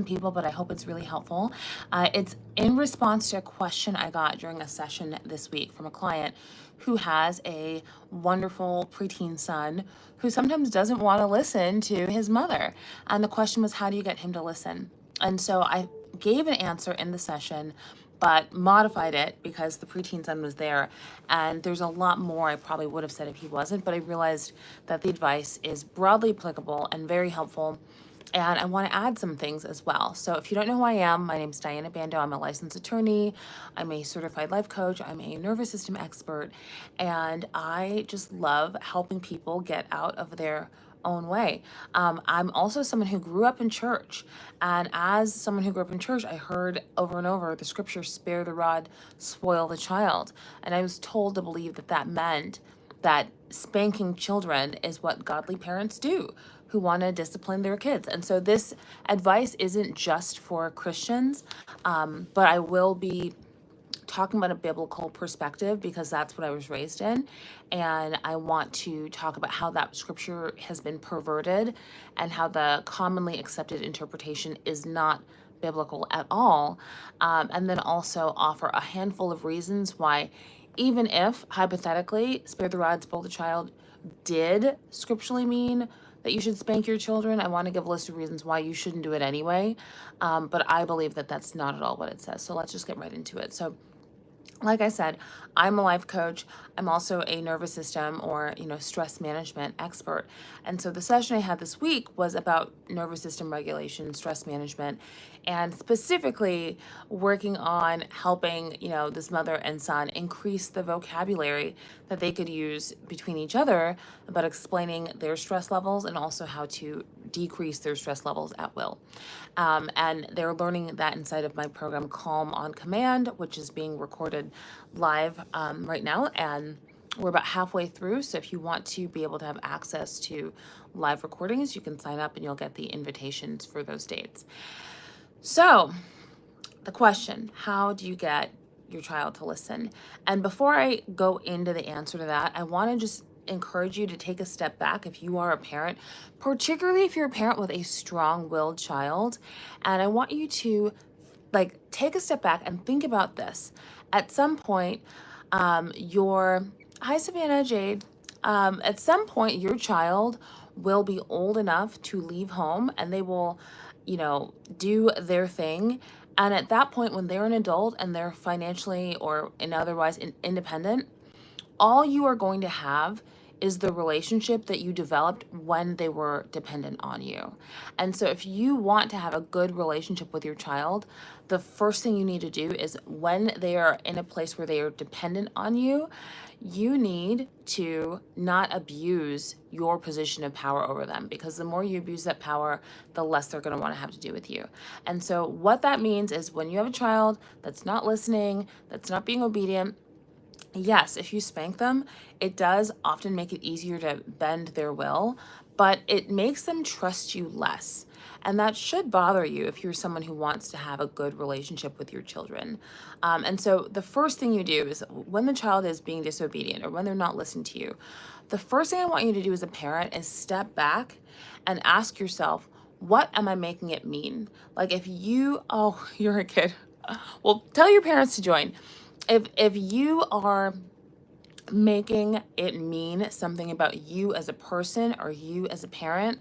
some people, but I hope it's really helpful. It's in response to a question I got during a session this week from a client who has a wonderful preteen son who sometimes doesn't want to listen to his mother. And the question was, how do you get him to listen? And so I gave an answer in the session, but modified it because the preteen son was there. And there's a lot more I probably would have said if he wasn't, but I realized that the advice is broadly applicable and very helpful. And I want to add some things as well. So if you don't know who I am, my name is Diana Bando. I'm a licensed attorney. I'm a certified life coach. I'm a nervous system expert. And I just love helping people get out of their own way. I'm also someone who grew up in church. And as someone who grew up in church, I heard over and over the scripture, spare the rod, spoil the child. And I was told to believe that that meant that spanking children is what godly parents do who want to discipline their kids. And so this advice isn't just for Christians, but I will be talking about a biblical perspective because that's what I was raised in. And I want to talk about how that scripture has been perverted and how the commonly accepted interpretation is not biblical at all. And then also offer a handful of reasons why, even if hypothetically spare the rod, spoil the child did scripturally mean that you should spank your children, I want to give a list of reasons why you shouldn't do it anyway. But I believe that that's not at all what it says. So let's just get right into it. So like I said, I'm a life coach. I'm also a nervous system or, stress management expert. And so the session I had this week was about nervous system regulation, stress management, and specifically working on helping, this mother and son increase the vocabulary that they could use between each other about explaining their stress levels and also how to decrease their stress levels at will. And they're learning that inside of my program, Calm on Command, which is being recorded live right now. And we're about halfway through. So if you want to be able to have access to live recordings, you can sign up and you'll get the invitations for those dates. So the question, how do you get your child to listen? And before I go into the answer to that, I want to just encourage you to take a step back if you are a parent, particularly if you're a parent with a strong-willed child. And I want you to take a step back and think about this. At some point, hi Savannah, Jade. At some point, your child will be old enough to leave home and they will, do their thing. And at that point, when they're an adult and they're financially or otherwise independent, all you are going to have is the relationship that you developed when they were dependent on you. And so if you want to have a good relationship with your child, the first thing you need to do is when they are in a place where they are dependent on you, you need to not abuse your position of power over them, because the more you abuse that power, the less they're going to want to have to do with you. And so what that means is when you have a child that's not listening, that's not being obedient, yes, if you spank them, it does often make it easier to bend their will, but it makes them trust you less. And that should bother you if you're someone who wants to have a good relationship with your children. And so the first thing you do is when the child is being disobedient or when they're not listening to you, the first thing I want you to do as a parent is step back and ask yourself, what am I making it mean? Like if you're a kid. Well, tell your parents to join. If you are making it mean something about you as a person or you as a parent,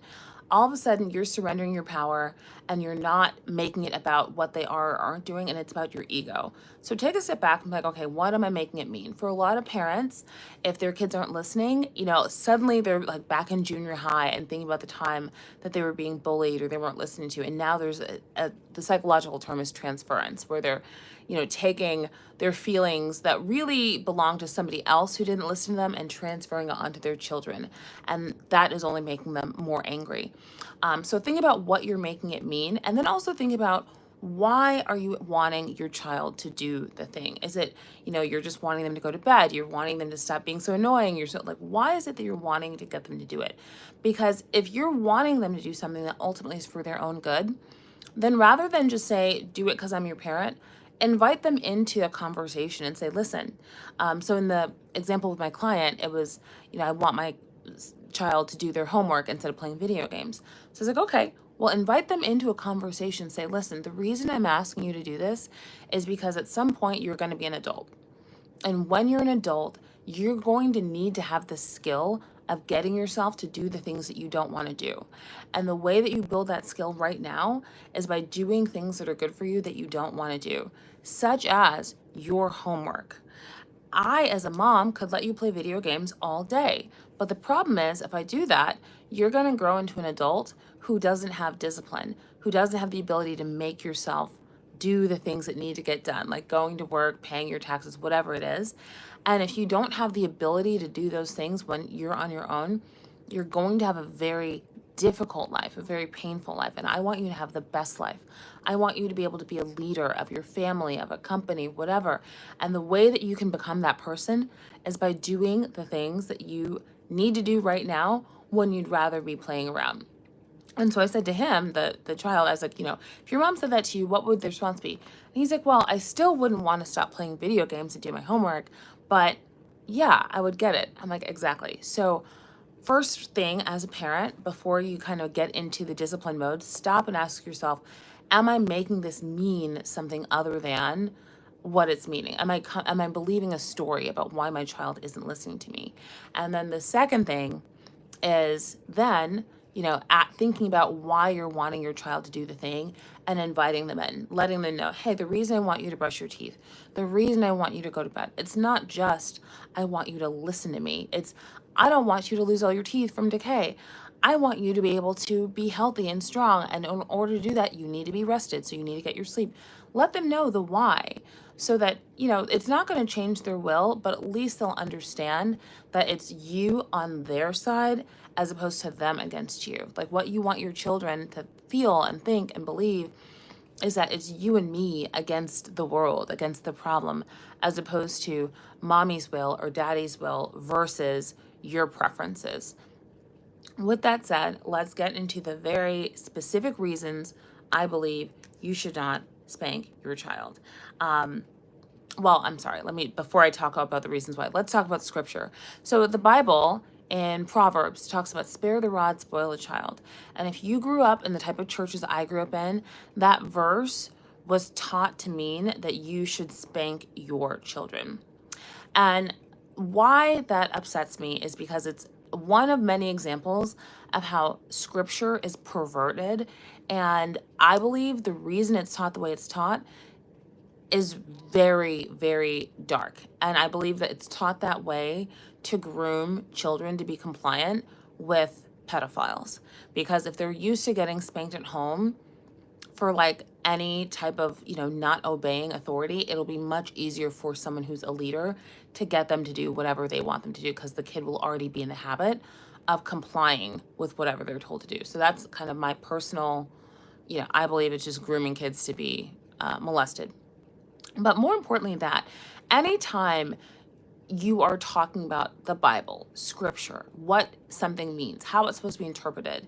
all of a sudden you're surrendering your power and you're not making it about what they are or aren't doing, and it's about your ego. So take a step back and be like, okay, what am I making it mean? For a lot of parents, if their kids aren't listening, suddenly they're like back in junior high and thinking about the time that they were being bullied or they weren't listening to. And now there's the psychological term is transference, where they're taking their feelings that really belong to somebody else who didn't listen to them and transferring it onto their children. And that is only making them more angry. So think about what you're making it mean. And then also think about, why are you wanting your child to do the thing? Is it, you're just wanting them to go to bed? You're wanting them to stop being so annoying? You're so why is it that you're wanting to get them to do it? Because if you're wanting them to do something that ultimately is for their own good, then rather than just say, do it because I'm your parent, invite them into a conversation and say, listen. So in the example with my client, it was, I want my child to do their homework instead of playing video games. So I was like, okay, Well, invite them into a conversation. Say, listen, the reason I'm asking you to do this is because at some point you're going to be an adult. And when you're an adult, you're going to need to have the skill of getting yourself to do the things that you don't want to do. And the way that you build that skill right now is by doing things that are good for you that you don't want to do, such as your homework. I, as a mom, could let you play video games all day. But the problem is, if I do that, you're going to grow into an adult who doesn't have discipline, who doesn't have the ability to make yourself do the things that need to get done, like going to work, paying your taxes, whatever it is. And if you don't have the ability to do those things when you're on your own, you're going to have a very difficult life, a very painful life. And I want you to have the best life. I want you to be able to be a leader of your family, of a company, whatever. And the way that you can become that person is by doing the things that you need to do right now when you'd rather be playing around. And so I said to him, the child, I was like, if your mom said that to you, what would the response be? And he's like, well, I still wouldn't want to stop playing video games and do my homework, but yeah, I would get it. I'm like, exactly. So first thing as a parent, before you kind of get into the discipline mode, stop and ask yourself, am I making this mean something other than what it's meaning? Am I believing a story about why my child isn't listening to me? And then the second thing is then, at thinking about why you're wanting your child to do the thing and inviting them in, letting them know, hey, the reason I want you to brush your teeth, the reason I want you to go to bed, it's not just I want you to listen to me. It's I don't want you to lose all your teeth from decay. I want you to be able to be healthy and strong. And in order to do that, you need to be rested. So you need to get your sleep. Let them know the why so that, it's not going to change their will, but at least they'll understand that it's you on their side as opposed to them against you. Like what you want your children to feel and think and believe is that it's you and me against the world, against the problem, as opposed to mommy's will or daddy's will versus your preferences. With that said, let's get into the very specific reasons I believe you should not spank your child. Well, I'm sorry, before I talk about the reasons why, let's talk about scripture. So the Bible in Proverbs talks about spare the rod, spoil the child. And if you grew up in the type of churches I grew up in, that verse was taught to mean that you should spank your children. And why that upsets me is because it's one of many examples of how scripture is perverted. And I believe the reason it's taught the way it's taught is very, very dark. And I believe that it's taught that way to groom children to be compliant with pedophiles. Because if they're used to getting spanked at home for like any type of, not obeying authority, it'll be much easier for someone who's a leader to get them to do whatever they want them to do because the kid will already be in the habit of complying with whatever they're told to do. So that's kind of my personal, I believe it's just grooming kids to be molested. But more importantly, that anytime you are talking about the Bible, scripture, what something means, how it's supposed to be interpreted,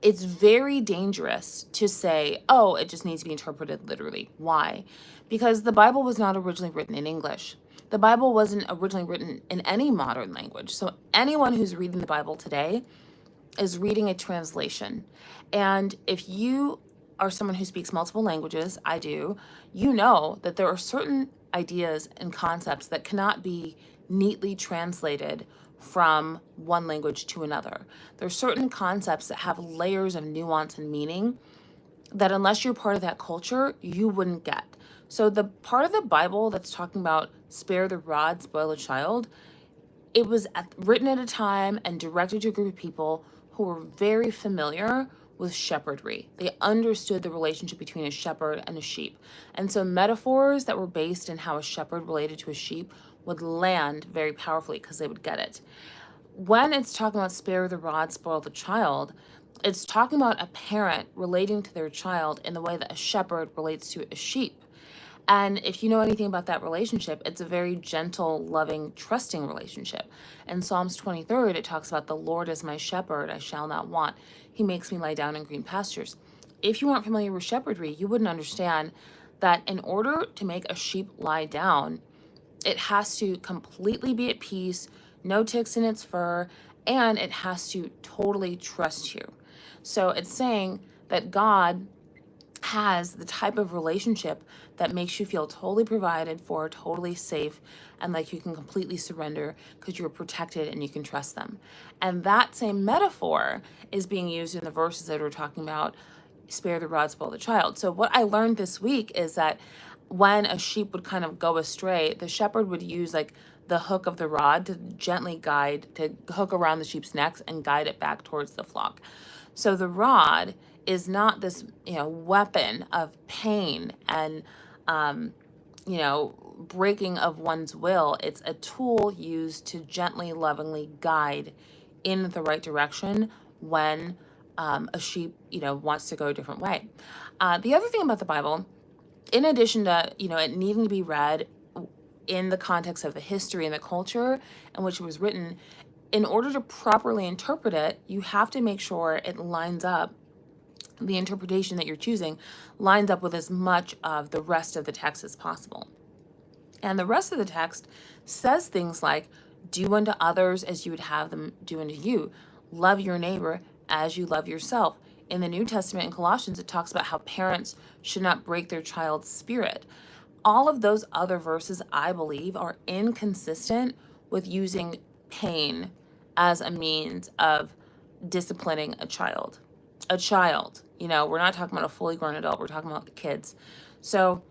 it's very dangerous to say, oh, it just needs to be interpreted literally. Why? Because the Bible was not originally written in English. The Bible wasn't originally written in any modern language. So anyone who's reading the Bible today is reading a translation. And if you are someone who speaks multiple languages, I do, you know that there are certain ideas and concepts that cannot be neatly translated from one language to another. There are certain concepts that have layers of nuance and meaning that unless you're part of that culture, you wouldn't get. So the part of the Bible that's talking about spare the rod, spoil the child, it was written at a time and directed to a group of people who were very familiar with shepherdry. They understood the relationship between a shepherd and a sheep. And so metaphors that were based in how a shepherd related to a sheep would land very powerfully because they would get it. When it's talking about spare the rod, spoil the child, it's talking about a parent relating to their child in the way that a shepherd relates to a sheep. And if you know anything about that relationship, it's a very gentle, loving, trusting relationship. In Psalms 23, it talks about the Lord is my shepherd, I shall not want. He makes me lie down in green pastures. If you aren't familiar with shepherdry, you wouldn't understand that in order to make a sheep lie down, it has to completely be at peace, no ticks in its fur, and it has to totally trust you. So it's saying that God has the type of relationship that makes you feel totally provided for, totally safe, and like you can completely surrender because you're protected and you can trust them. And that same metaphor is being used in the verses that we're talking about, spare the rod, spoil the child. So what I learned this week is that when a sheep would kind of go astray, the shepherd would use like the hook of the rod to gently guide, to hook around the sheep's necks and guide it back towards the flock. So the rod is not this, weapon of pain and, breaking of one's will. It's a tool used to gently, lovingly guide in the right direction when a sheep, wants to go a different way. The other thing about the Bible, in addition to, it needing to be read in the context of the history and the culture in which it was written, in order to properly interpret it, you have to make sure it lines up, the interpretation that you're choosing lines up with as much of the rest of the text as possible. And the rest of the text says things like, do unto others as you would have them do unto you. Love your neighbor as you love yourself. In the New Testament, in Colossians, it talks about how parents should not break their child's spirit. All of those other verses, I believe, are inconsistent with using pain as a means of disciplining a child. A child, we're not talking about a fully grown adult, we're talking about the kids. So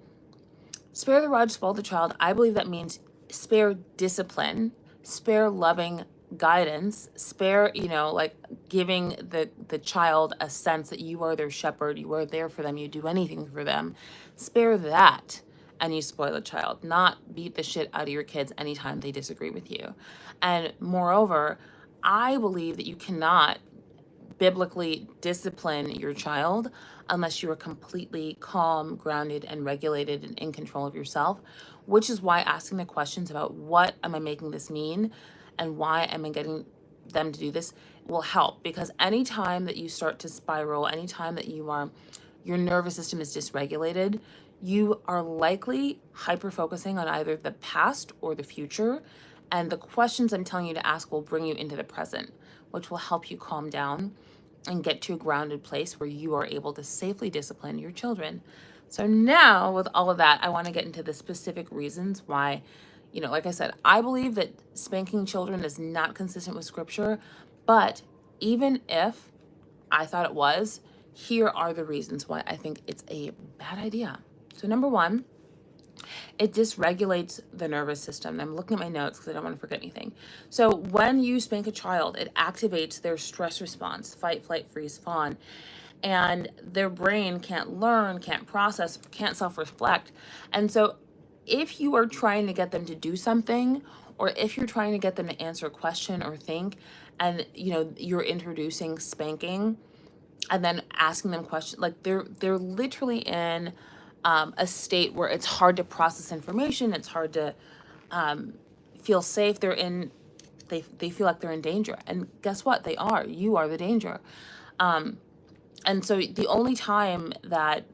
spare the rod, spoil the child. I believe that means spare discipline, spare loving guidance, spare, like giving the child a sense that you are their shepherd, you are there for them, you do anything for them. Spare that and you spoil a child, not beat the shit out of your kids anytime they disagree with you. And moreover, I believe that you cannot biblically discipline your child unless you are completely calm, grounded, and regulated and in control of yourself, which is why asking the questions about what am I making this mean and why am I getting them to do this will help. Because anytime that you start to spiral, anytime that your nervous system is dysregulated, you are likely hyper-focusing on either the past or the future, and the questions I'm telling you to ask will bring you into the present, which will help you calm down and get to a grounded place where you are able to safely discipline your children. So now, with all of that, I want to get into the specific reasons why, like I said, I believe that spanking children is not consistent with Scripture, but even if I thought it was, here are the reasons why I think it's a bad idea. So number one, it dysregulates the nervous system. And I'm looking at my notes because I don't want to forget anything. So when you spank a child, it activates their stress response, fight, flight, freeze, fawn. And their brain can't learn, can't process, can't self-reflect. And so if you are trying to get them to do something, or if you're trying to get them to answer a question or think, and you're introducing spanking and then asking them questions, like they're literally in a state where it's hard to process information, it's hard to feel safe. They feel like they're in danger, and guess what? They are. You are the danger. And so the only time that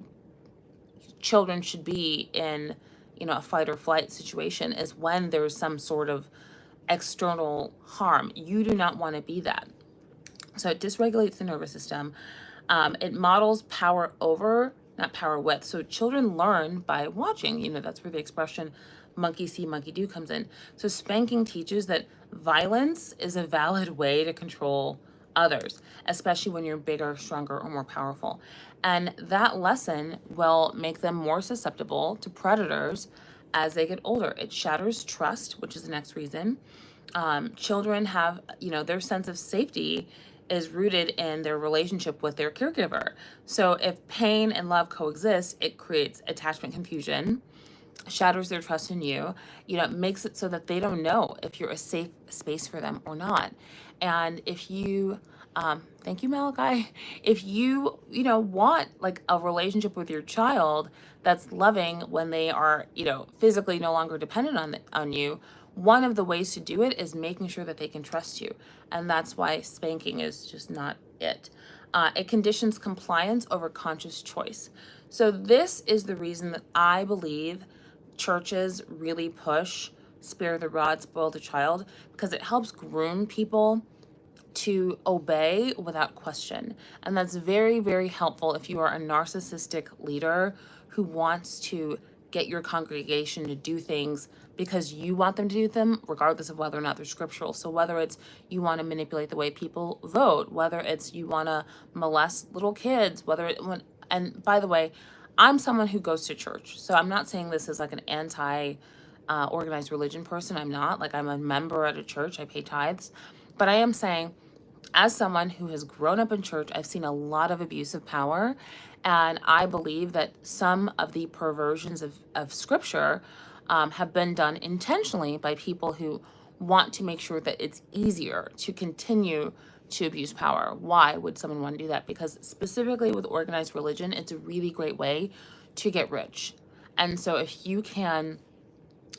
children should be in, a fight or flight situation is when there's some sort of external harm. You do not want to be that. So it dysregulates the nervous system. It models power over, not power with. So children learn by watching. That's where the expression monkey see, monkey do comes in. So spanking teaches that violence is a valid way to control others, especially when you're bigger, stronger, or more powerful. And that lesson will make them more susceptible to predators as they get older. It shatters trust, which is the next reason. Children have, their sense of safety is rooted in their relationship with their caregiver. So if pain and love coexist, it creates attachment confusion, shatters their trust in you, it makes it so that they don't know if you're a safe space for them or not. And if you, thank you, Malachi, if you, want like a relationship with your child that's loving when they are, physically no longer dependent on you, one of the ways to do it is making sure that they can trust you. And that's why spanking is just not it. It conditions compliance over conscious choice. So this is the reason that I believe churches really push spare the rod, spoil the child, because it helps groom people to obey without question. And that's very, very helpful if you are a narcissistic leader who wants to get your congregation to do things because you want them to do them, regardless of whether or not they're scriptural. So whether it's you want to manipulate the way people vote, whether it's you want to molest little kids, and by the way, I'm someone who goes to church. So I'm not saying this as like an anti organized religion person. I'm not. Like, I'm a member at a church, I pay tithes. But I am saying, as someone who has grown up in church, I've seen a lot of abuse of power. And I believe that some of the perversions of scripture have been done intentionally by people who want to make sure that it's easier to continue to abuse power. Why would someone want to do that? Because specifically with organized religion, it's a really great way to get rich. And so if you can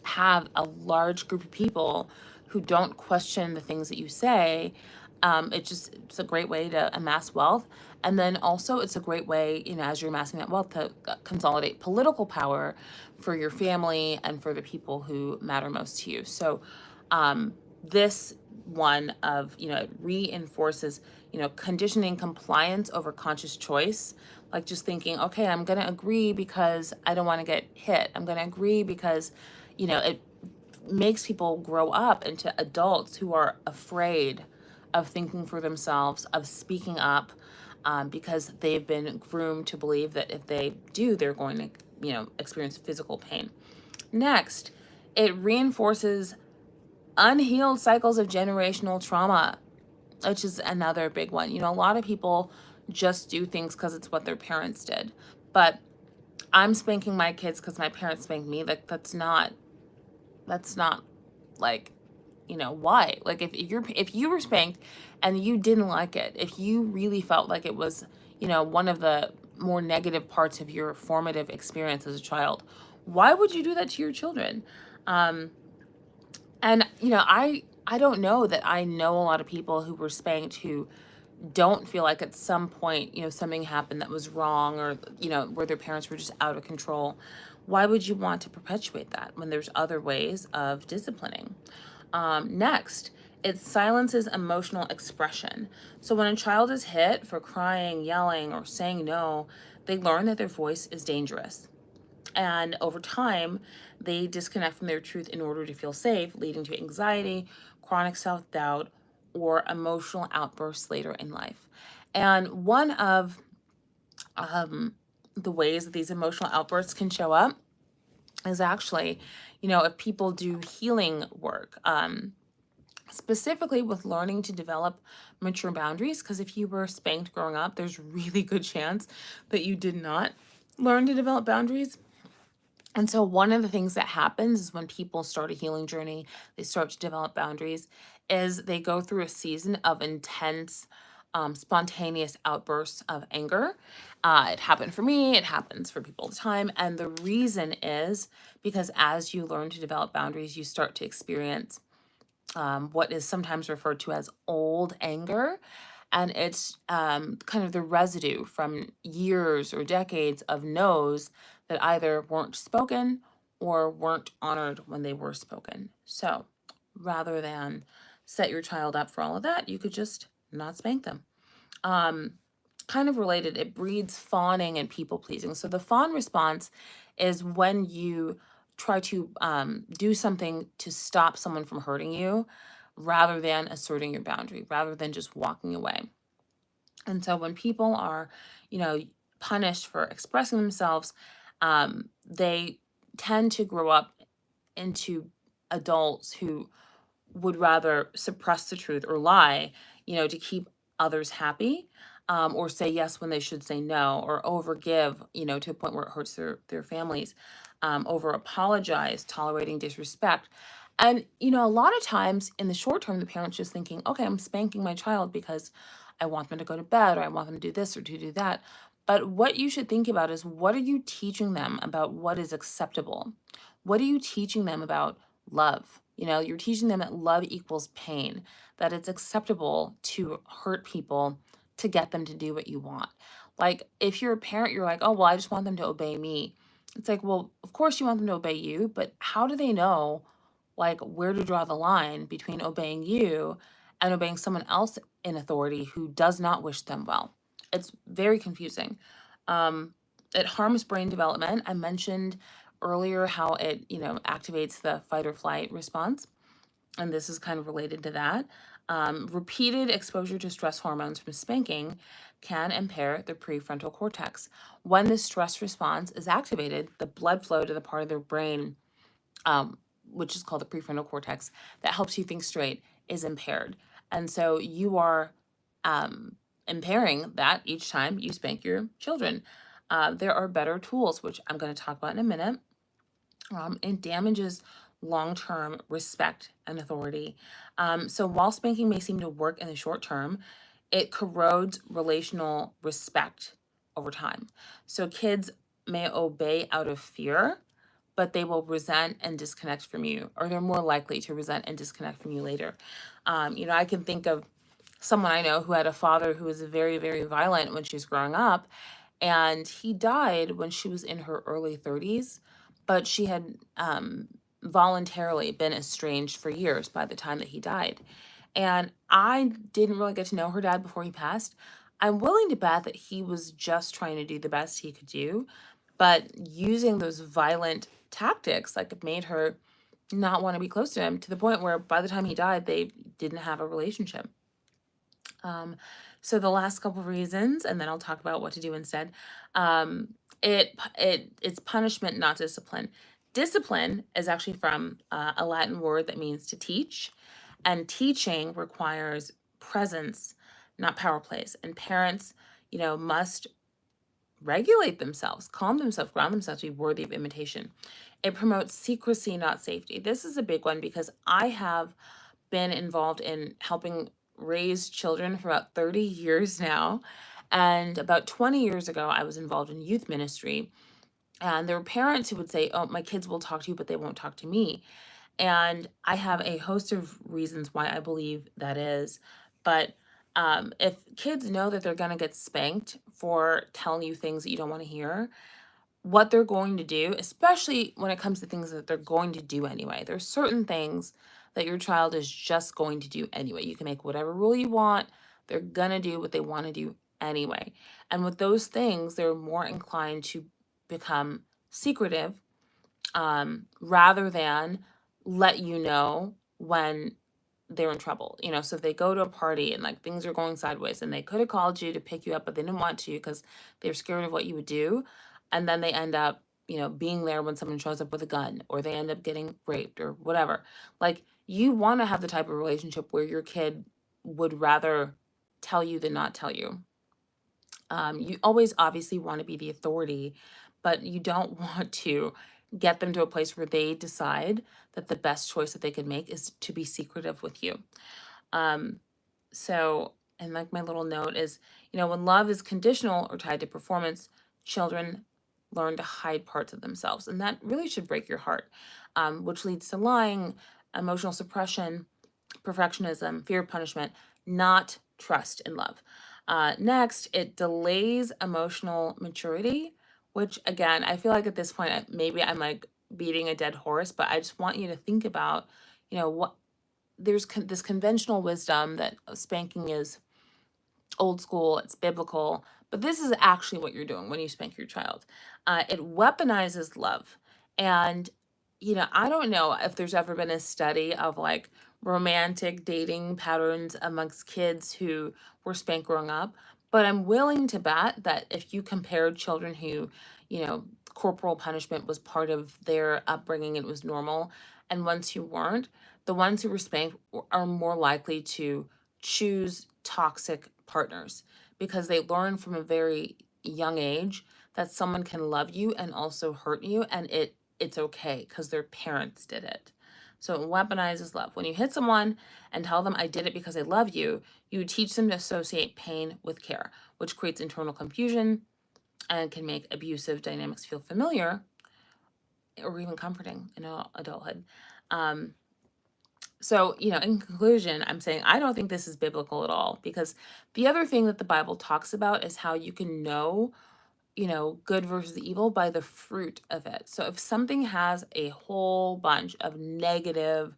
have a large group of people who don't question the things that you say, it's a great way to amass wealth. And then also it's a great way, as you're amassing that wealth, to consolidate political power for your family and for the people who matter most to you. So this one of, it reinforces, conditioning compliance over conscious choice. Like, just thinking, okay, I'm going to agree because I don't want to get hit. I'm going to agree because, it makes people grow up into adults who are afraid of thinking for themselves, of speaking up, because they've been groomed to believe that if they do, they're going to, experience physical pain. Next, it reinforces unhealed cycles of generational trauma, which is another big one. A lot of people just do things because it's what their parents did. But I'm spanking my kids because my parents spanked me. Like, that's not like, why? Like, if you were spanked and you didn't like it, if you really felt like it was, one of the more negative parts of your formative experience as a child, why would you do that to your children? And I don't know that I know a lot of people who were spanked who don't feel like at some point, something happened that was wrong, or, where their parents were just out of control. Why would you want to perpetuate that when there's other ways of disciplining? Next, it silences emotional expression. So when a child is hit for crying, yelling, or saying no, they learn that their voice is dangerous. And over time, they disconnect from their truth in order to feel safe, leading to anxiety, chronic self-doubt, or emotional outbursts later in life. And one of the ways that these emotional outbursts can show up is actually, if people do healing work, specifically with learning to develop mature boundaries. Because if you were spanked growing up, there's really good chance that you did not learn to develop boundaries. And so one of the things that happens is when people start a healing journey, they start to develop boundaries, is they go through a season of intense, spontaneous outbursts of anger. It happened for me, it happens for people all the time. And the reason is because as you learn to develop boundaries, you start to experience what is sometimes referred to as old anger. And it's kind of the residue from years or decades of no's that either weren't spoken or weren't honored when they were spoken. So rather than set your child up for all of that, you could just not spank them. Kind of related, it breeds fawning and people pleasing. So the fawn response is when you try to do something to stop someone from hurting you rather than asserting your boundary, rather than just walking away. And so when people are, punished for expressing themselves, they tend to grow up into adults who would rather suppress the truth or lie, to keep others happy, or say yes when they should say no, or overgive, to a point where it hurts their families, over apologize, tolerating disrespect. And, a lot of times in the short term, the parent's just thinking, okay, I'm spanking my child because I want them to go to bed, or I want them to do this or to do that. But what you should think about is, what are you teaching them about what is acceptable? What are you teaching them about love? You're teaching them that love equals pain, that it's acceptable to hurt people to get them to do what you want. Like, if you're a parent, you're like, oh, well, I just want them to obey me. It's like, well, of course you want them to obey you, but how do they know, like, where to draw the line between obeying you and obeying someone else in authority who does not wish them well. It's very confusing. Um, it harms brain development. I mentioned earlier how it, activates the fight or flight response, and this is kind of related to that. Repeated exposure to stress hormones from spanking can impair the prefrontal cortex. When the stress response is activated, the blood flow to the part of their brain, um, which is called the prefrontal cortex, that helps you think straight, is impaired. And so you are impairing that each time you spank your children. There are better tools, which I'm going to talk about in a minute. It damages long-term respect and authority. So while spanking may seem to work in the short term, it corrodes relational respect over time. So kids may obey out of fear, but they will resent and disconnect from you, or they're more likely to resent and disconnect from you later. I can think of someone I know who had a father who was very, very violent when she was growing up, and he died when she was in her early 30s, but she had voluntarily been estranged for years by the time that he died. And I didn't really get to know her dad before he passed. I'm willing to bet that he was just trying to do the best he could do, but using those violent tactics like it made her not want to be close to him, to the point where by the time he died, they didn't have a relationship. Um, so the last couple of reasons, and then I'll talk about what to do instead. It's punishment, not discipline. Discipline is actually from a Latin word that means to teach, and teaching requires presence, not power plays. And parents, must regulate themselves, calm themselves, ground themselves to be worthy of imitation. It promotes secrecy, not safety. This is a big one because I have been involved in helping raise children for about 30 years now. And about 20 years ago, I was involved in youth ministry. And there were parents who would say, "Oh, my kids will talk to you, but they won't talk to me." And I have a host of reasons why I believe that is. But if kids know that they're going to get spanked for telling you things that you don't want to hear, what they're going to do, especially when it comes to things that they're going to do anyway. There's certain things that your child is just going to do anyway. You can make whatever rule you want. They're going to do what they want to do anyway. And with those things, they're more inclined to become secretive, rather than let you know when they're in trouble. So if they go to a party and like things are going sideways and they could have called you to pick you up, but they didn't want to because they're scared of what you would do. And then they end up, being there when someone shows up with a gun, or they end up getting raped or whatever. Like, you want to have the type of relationship where your kid would rather tell you than not tell you. You always obviously want to be the authority, but you don't want to get them to a place where they decide that the best choice that they could make is to be secretive with you. Um, so, and like my little note is, when love is conditional or tied to performance, children learn to hide parts of themselves. And that really should break your heart, which leads to lying, emotional suppression, perfectionism, fear of punishment, not trust in love. Next, it delays emotional maturity, which again, I feel like at this point, maybe I'm like beating a dead horse, but I just want you to think about, what there's this conventional wisdom that spanking is old school, it's biblical, but this is actually what you're doing when you spank your child. It weaponizes love. And, I don't know if there's ever been a study of like romantic dating patterns amongst kids who were spanked growing up, but I'm willing to bet that if you compared children who, corporal punishment was part of their upbringing, it was normal, and ones who weren't, the ones who were spanked are more likely to choose toxic partners because they learn from a very young age that someone can love you and also hurt you, and it's okay because their parents did it. So it weaponizes love. When you hit someone and tell them I did it because I love you, you teach them to associate pain with care, which creates internal confusion and can make abusive dynamics feel familiar or even comforting in adulthood. So, in conclusion, I'm saying I don't think this is biblical at all, because the other thing that the Bible talks about is how you can know, good versus evil by the fruit of it. So if something has a whole bunch of negative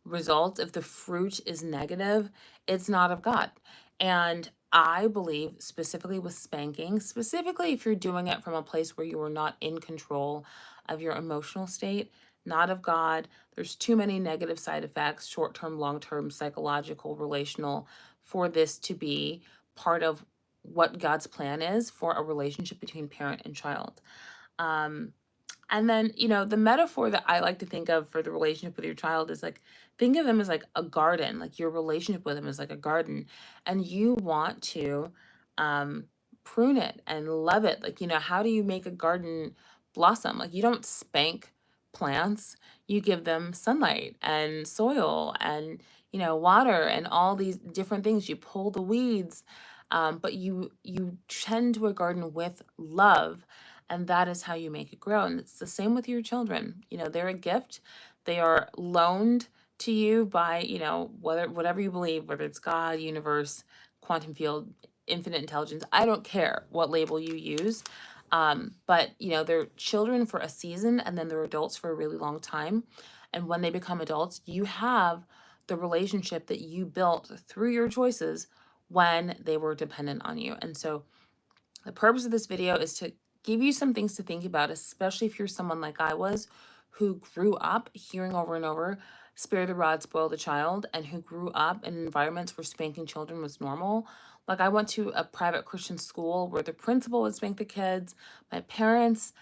results, if the fruit is negative, it's not of God. And I believe, specifically with spanking, specifically if you're doing it from a place where you are not in control of your emotional state, not of God, there's too many negative side effects, short term, long term, psychological, relational, for this to be part of what God's plan is for a relationship between parent and child. Um, and then, the metaphor that I like to think of for the relationship with your child is like, think of them as like a garden, like your relationship with them is like a garden, and you want to um, prune it and love it. Like, how do you make a garden blossom? Like, you don't spank plants, you give them sunlight and soil and, water and all these different things. You pull the weeds, but you tend to a garden with love, and that is how you make it grow. And it's the same with your children. They're a gift. They are loaned to you by, whatever you believe, whether it's God, universe, quantum field, infinite intelligence. I don't care what label you use. But they're children for a season, and then they're adults for a really long time. And when they become adults, you have the relationship that you built through your choices when they were dependent on you. And so the purpose of this video is to give you some things to think about, especially if you're someone like I was, who grew up hearing over and over, spare the rod, spoil the child, and who grew up in environments where spanking children was normal. Like, I went to a private Christian school where the principal would spank the kids. My parents,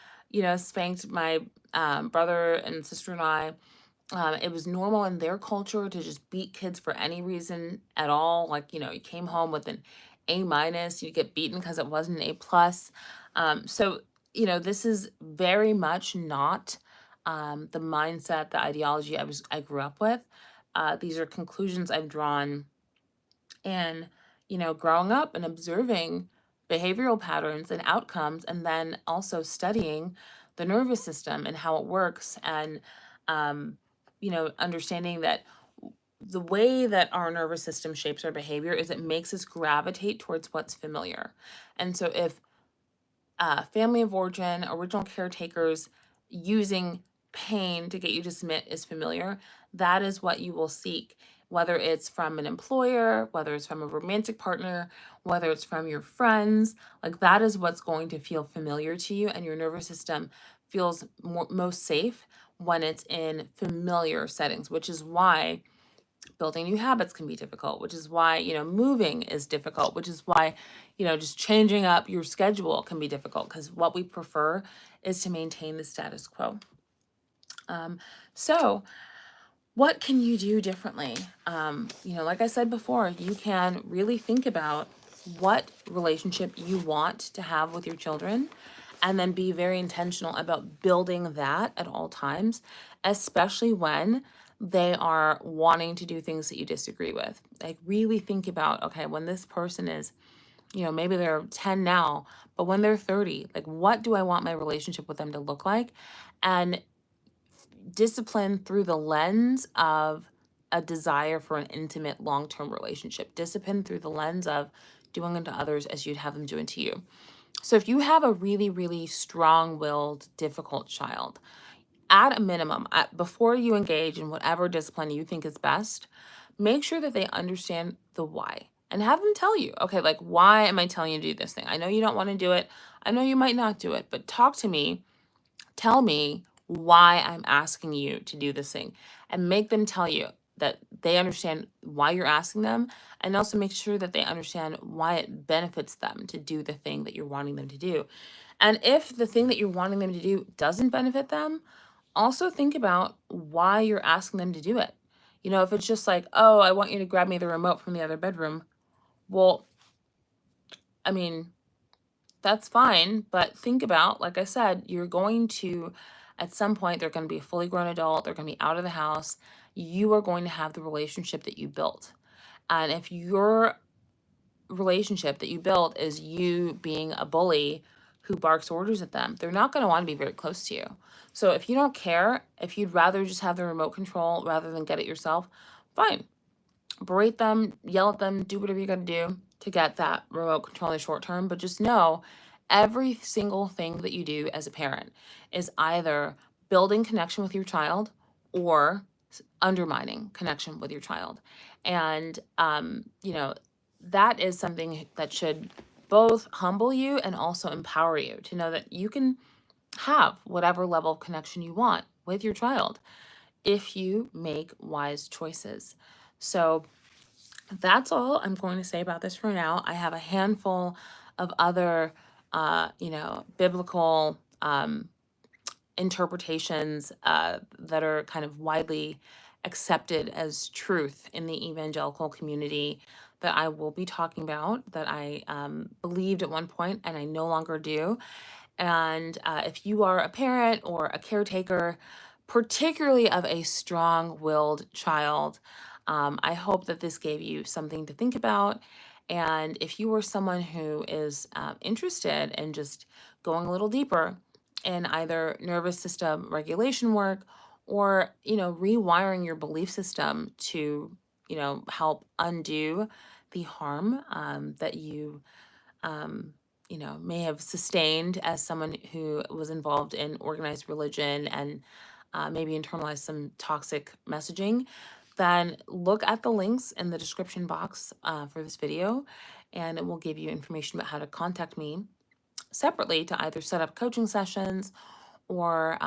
spanked my brother and sister and I. It was normal in their culture to just beat kids for any reason at all. Like, you came home with an A minus, you get beaten because it wasn't an A plus. So, this is very much not the mindset, the ideology I grew up with. These are conclusions I've drawn and growing up and observing behavioral patterns and outcomes, and then also studying the nervous system and how it works, and understanding that the way that our nervous system shapes our behavior is it makes us gravitate towards what's familiar. And so if family of origin, original caretakers using pain to get you to submit is familiar, that is what you will seek, whether it's from an employer, whether it's from a romantic partner, whether it's from your friends. Like, that is what's going to feel familiar to you, and your nervous system feels most safe when it's in familiar settings, which is why building new habits can be difficult, which is why, moving is difficult, which is why, just changing up your schedule can be difficult, because what we prefer is to maintain the status quo. So what can you do differently? Like I said before, you can really think about what relationship you want to have with your children, and then be very intentional about building that at all times, especially when they are wanting to do things that you disagree with. Like, really think about, okay, when this person is, maybe they're 10 now, but when they're 30, like, what do I want my relationship with them to look like? And discipline through the lens of a desire for an intimate long-term relationship. Discipline through the lens of doing unto others as you'd have them do unto you. So if you have a really, really strong-willed, difficult child, at a minimum, before you engage in whatever discipline you think is best, make sure that they understand the why, and have them tell you, okay, like, why am I telling you to do this thing? I know you don't want to do it. I know you might not do it, but talk to me. Tell me why I'm asking you to do this thing, and make them tell you that they understand why you're asking them, and also make sure that they understand why it benefits them to do the thing that you're wanting them to do. And if the thing that you're wanting them to do doesn't benefit them, also think about why you're asking them to do it. If it's just like, oh, I want you to grab me the remote from the other bedroom. Well, I mean, that's fine, but think about, like I said, you're going to, at some point, they're going to be a fully grown adult, they're going to be out of the house. You are going to have the relationship that you built. And if your relationship that you built is you being a bully who barks orders at them, they're not going to want to be very close to you. So if you don't care, if you'd rather just have the remote control rather than get it yourself, fine. Berate them, yell at them, do whatever you got to do to get that remote control in the short term. But just know, every single thing that you do as a parent is either building connection with your child or undermining connection with your child. And, that is something that should both humble you and also empower you to know that you can have whatever level of connection you want with your child if you make wise choices. So that's all I'm going to say about this for now. I have a handful of other, biblical interpretations that are kind of widely accepted as truth in the evangelical community that I will be talking about, that I believed at one point and I no longer do. And if you are a parent or a caretaker, particularly of a strong willed child, I hope that this gave you something to think about. And if you are someone who is interested in just going a little deeper in either nervous system regulation work or, rewiring your belief system to, help undo the harm that you may have sustained as someone who was involved in organized religion and maybe internalized some toxic messaging, then look at the links in the description box for this video, and it will give you information about how to contact me separately to either set up coaching sessions or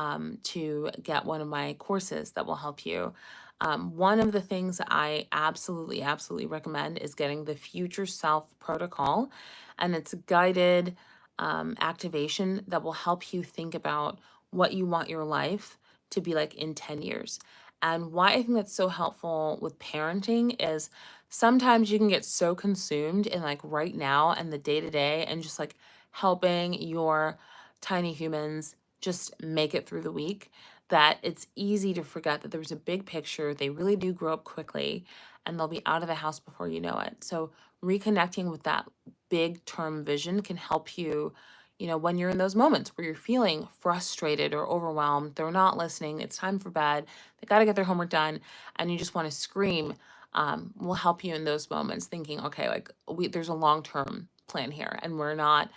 to get one of my courses that will help you. One of the things that I absolutely, absolutely recommend is getting the Future Self Protocol, and it's a guided activation that will help you think about what you want your life to be like in 10 years. And why I think that's so helpful with parenting is sometimes you can get so consumed in like right now and the day to day and just like helping your tiny humans just make it through the week, that it's easy to forget that there's a big picture. They really do grow up quickly and they'll be out of the house before you know it. So reconnecting with that big term vision can help you, when you're in those moments where you're feeling frustrated or overwhelmed, they're not listening, it's time for bed, they got to get their homework done, and you just want to scream, will help you in those moments thinking, okay, like there's a long-term plan here and we're not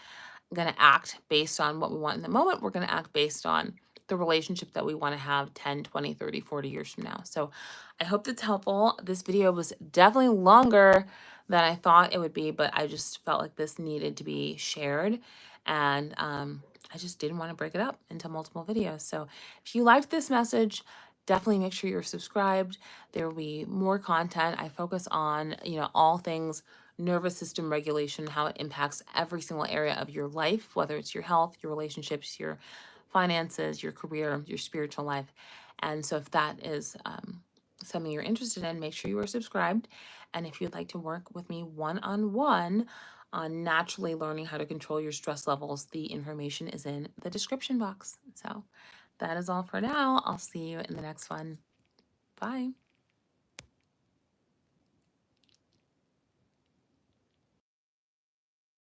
going to act based on what we want in the moment. We're going to act based on the relationship that we want to have 10, 20, 30, 40 years from now. So I hope that's helpful. This video was definitely longer than I thought it would be, but I just felt like this needed to be shared. And I just didn't want to break it up into multiple videos. So if you liked this message, definitely make sure you're subscribed. There will be more content. I focus on, all things nervous system regulation, how it impacts every single area of your life, whether it's your health, your relationships, your finances, your career, your spiritual life. And so if that is something you're interested in, make sure you are subscribed. And if you'd like to work with me one-on-one on naturally learning how to control your stress levels, the information is in the description box. So that is all for now. I'll see you in the next one. Bye.